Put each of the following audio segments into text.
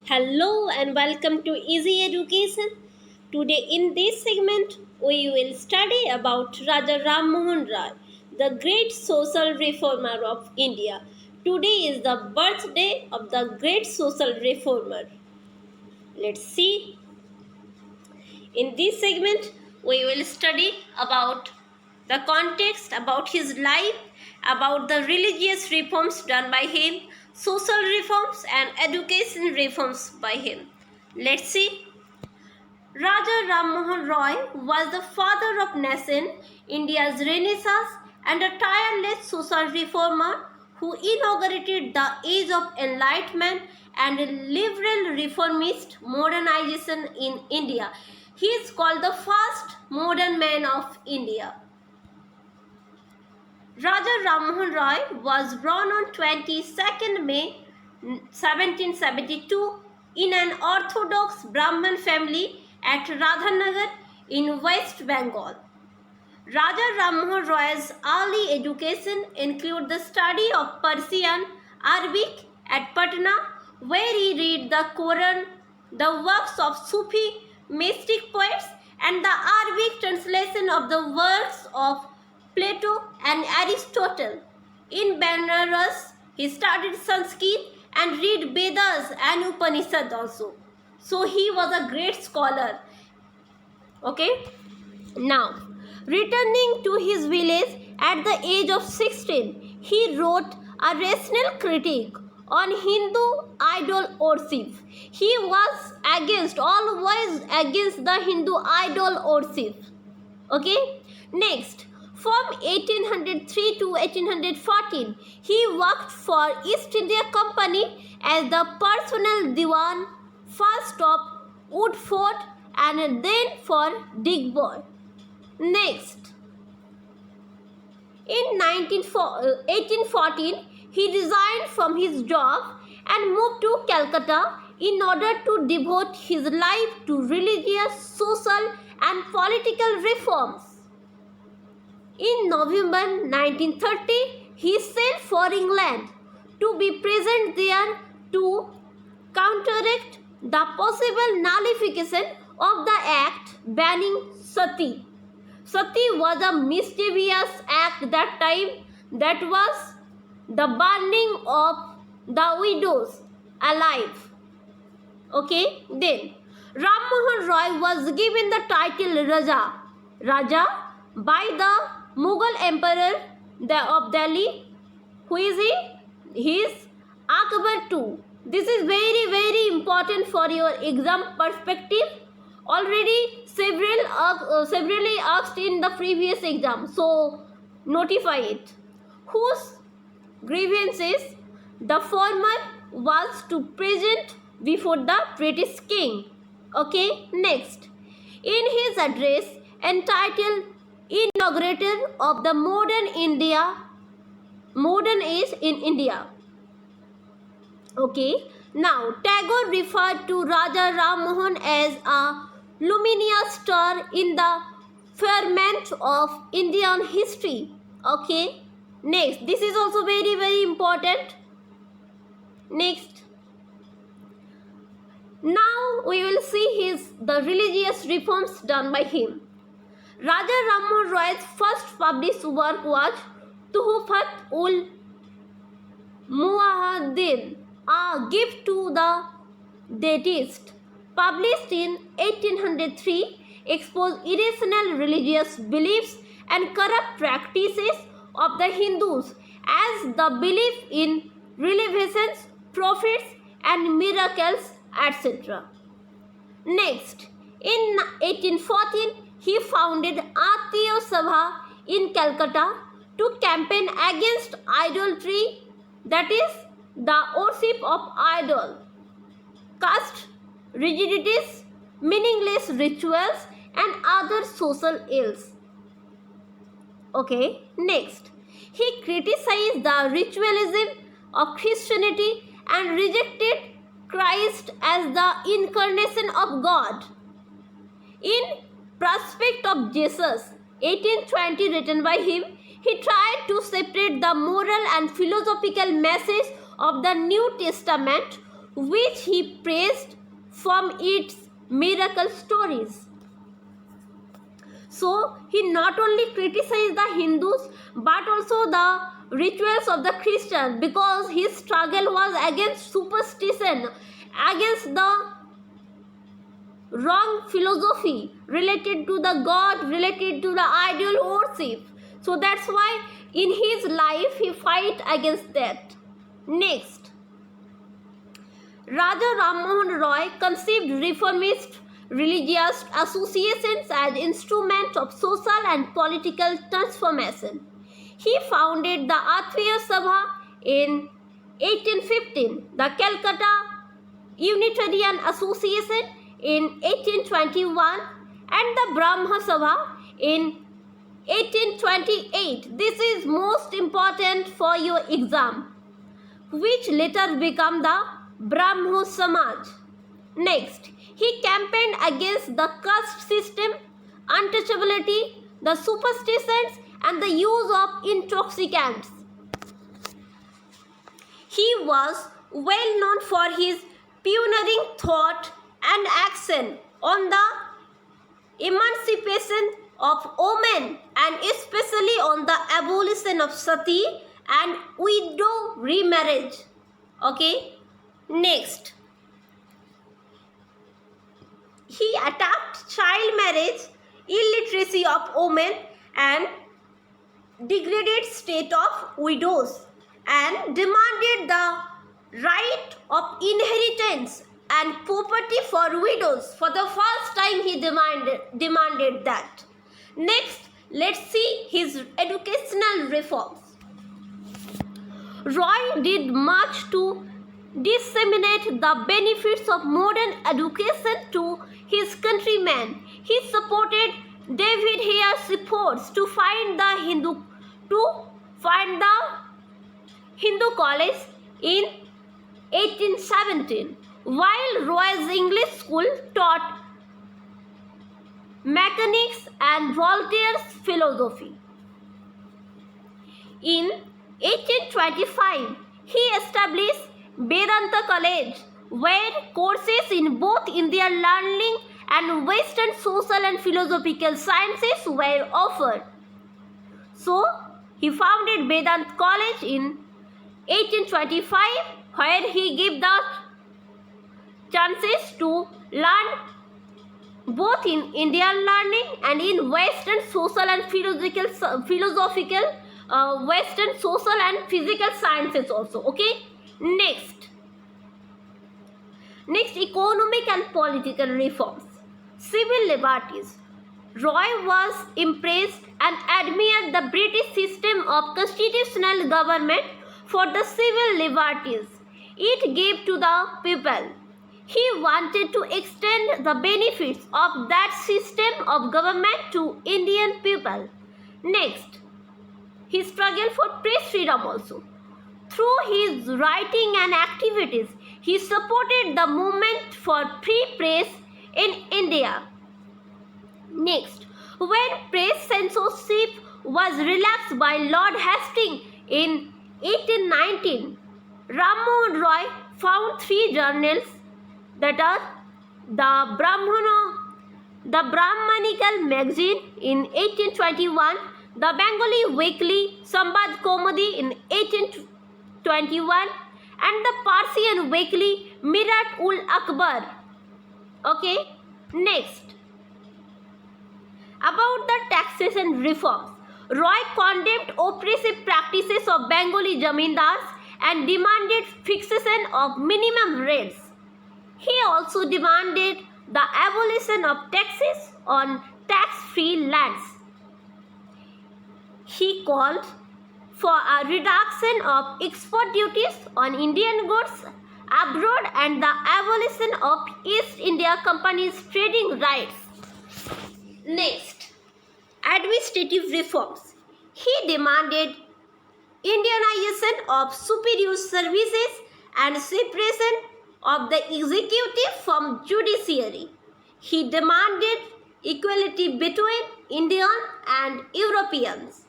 Hello and welcome to Easy Education. Today in this segment we will study about Raja Ram Mohan Rai, the great social reformer of India. Today is the birthday of the great social reformer. Let's see. In this segment we will study about the context, about his life, about the religious reforms done by him, social reforms and education reforms by him. Let's see. Raja Ram Mohan Roy was the father of nation, India's Renaissance, and a tireless social reformer who inaugurated the age of enlightenment and liberal reformist modernization in India. He is called the first modern man of India. Raja Ram Mohan Roy was born on 22nd May 1772 in an orthodox Brahmin family at Radhanagar in West Bengal. Raja Ram Mohan Roy's early education included the study of Persian, Arabic at Patna, where he read the Quran, the works of Sufi mystic poets, and the Arabic translation of the works of Plato and Aristotle. In Benares, he studied Sanskrit and read Vedas and Upanishads also. So he was a great scholar. Okay. Now, returning to his village at the age of 16, he wrote a rational critique on Hindu idol worship. He was always against the Hindu idol worship. Okay. Next, from 1803 to 1814, he worked for East India Company as the personal diwan, first of Woodford and then for Digboy. Next, in 1814, he resigned from his job and moved to Calcutta in order to devote his life to religious, social and political reforms. In November 1930, he sailed for England to be present there to counteract the possible nullification of the act banning sati. Sati was a mischievous act that time, that was the burning of the widows alive. Okay, then Ram Mohan Roy was given the title Raja by the Mughal Emperor of Delhi. Who is he? He is Akbar II. This is very important for your exam perspective. Already severally asked in the previous exam. So notify it. Whose grievances the former was to present before the British king. Okay, next. In his address entitled Inauguration of the Modern Age in India. Okay, now Tagore referred to Raja Ram Mohan as a luminous star in the firmament of Indian history. Okay, next, this is also very important. Next, now we will see the religious reforms done by him. Raja Ram Mohan Roy's first published work was Tuhfat ul Muwahhidin, a gift to the deist, published in 1803, exposed irrational religious beliefs and corrupt practices of the Hindus as the belief in revelations, prophets and miracles, etc. Next, in 1814, he founded Atiya Sabha in Calcutta to campaign against idolatry, that is, the worship of idol, caste rigidities, meaningless rituals and other social ills. Okay, next, he criticized the ritualism of Christianity and rejected Christ as the incarnation of God. In Prospect of Jesus, 1820, written by him, he tried to separate the moral and philosophical message of the New Testament, which he praised from its miracle stories. So he not only criticized the Hindus but also the rituals of the Christians, because his struggle was against superstition, against the wrong philosophy related to the god, related to the idol worship. So that's why in his life he fight against that. Next, Raja Rammohun Roy conceived reformist religious associations as instrument of social and political transformation. He founded the Atviya Sabha in 1815, the Calcutta Unitarian Association in 1821, and the Brahma Sabha in 1828. This is most important for your exam, which later became the Brahmo Samaj. Next, he campaigned against the caste system, untouchability, the superstitions, and the use of intoxicants. He was well known for his pioneering thought and action on the emancipation of women, and especially on the abolition of sati and widow remarriage. Okay, next, he attacked child marriage, illiteracy of women, and degraded state of widows, and demanded the right of inheritance and property for widows. For the first time he demanded that. Next, let's see his educational reforms. Roy did much to disseminate the benefits of modern education to his countrymen. He supported David Hare's efforts to find the Hindu college in 1817, while Roy's English school taught mechanics and Voltaire's philosophy. In 1825, he established Vedanta College, where courses in both Indian learning and Western social and philosophical sciences were offered. So, he founded Vedanta College in 1825, where he gave the chances to learn both in Indian learning and in Western social and philosophical Western social and physical sciences also. Okay, next, economic and political reforms. Civil liberties. Roy was impressed and admired the British system of constitutional government for the civil liberties it gave to the people. He wanted to extend the benefits of that system of government to Indian people. Next, he struggled for press freedom also. Through his writing and activities, he supported the movement for free press in India. Next, when press censorship was relaxed by Lord Hastings in 1819, Rammohun Roy found 3 journals, that are the Brahmanical magazine in 1821, the Bengali weekly Sambad Komedi in 1821, and the Persian weekly Mirat ul Akbar. Okay, next, about the taxation reforms. Roy condemned oppressive practices of Bengali zamindars and demanded fixation of minimum rates. He also demanded the abolition of taxes on tax-free lands. He called for a reduction of export duties on Indian goods abroad and the abolition of East India Company's trading rights. Next, administrative reforms. He demanded Indianization of superior services and separation of the executive from judiciary. He demanded equality between Indian and Europeans.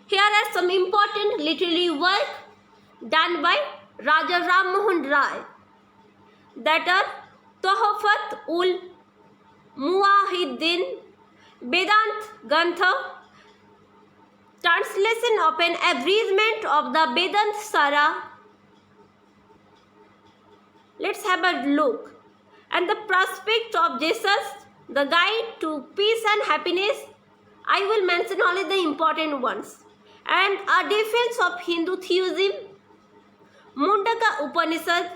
Here are some important literary work done by Raja Rammohun Roy. that are Tohfat ul Muwahhidin, Vedant Gantha, translation of an abridgment of the Vedant Sara. Let's have a look. And the prospect of Jesus, the guide to peace and happiness. I will mention only the important ones. And a defense of Hindu theism, Mundaka Upanishad,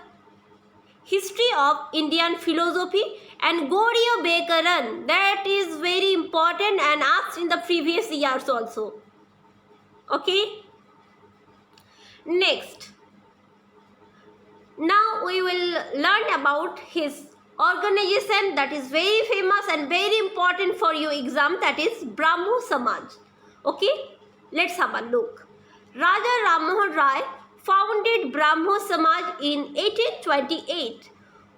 history of Indian philosophy, and Gaudiya Bekaran. That is very important and asked in the previous years also. Okay. Next. Now we will learn about his organization that is very famous and very important for your exam, that is Brahmo Samaj. Okay, let's have a look. Raja Ram Mohan Rai founded Brahmo Samaj in 1828,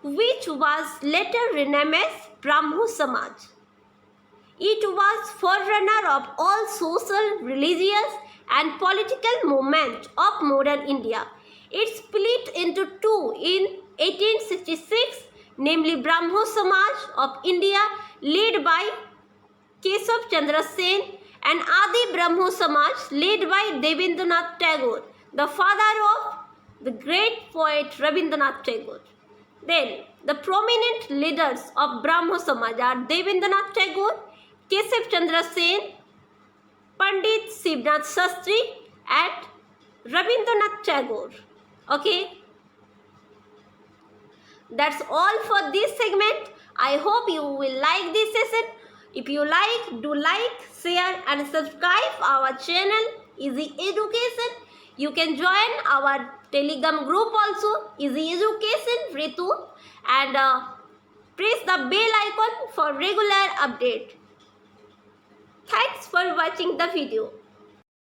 which was later renamed as Brahmo Samaj. It was forerunner of all social, religious and political movements of modern India. It split into two in 1866, namely Brahmo Samaj of India led by Keshav Chandra Sen and Adi Brahmo Samaj led by Devendranath Tagore, the father of the great poet Rabindranath Tagore. Then the prominent leaders of Brahmo Samaj are Devendranath Tagore, Keshav Chandra Sen, Pandit Shivnath Shastri and Rabindranath Tagore. Okay, that's all for this segment. I hope you will like this session. If you like, do like, share and subscribe our channel Easy Education. You can join our Telegram group also, Easy Education Ritu, and press the bell icon for regular update. Thanks for watching the video.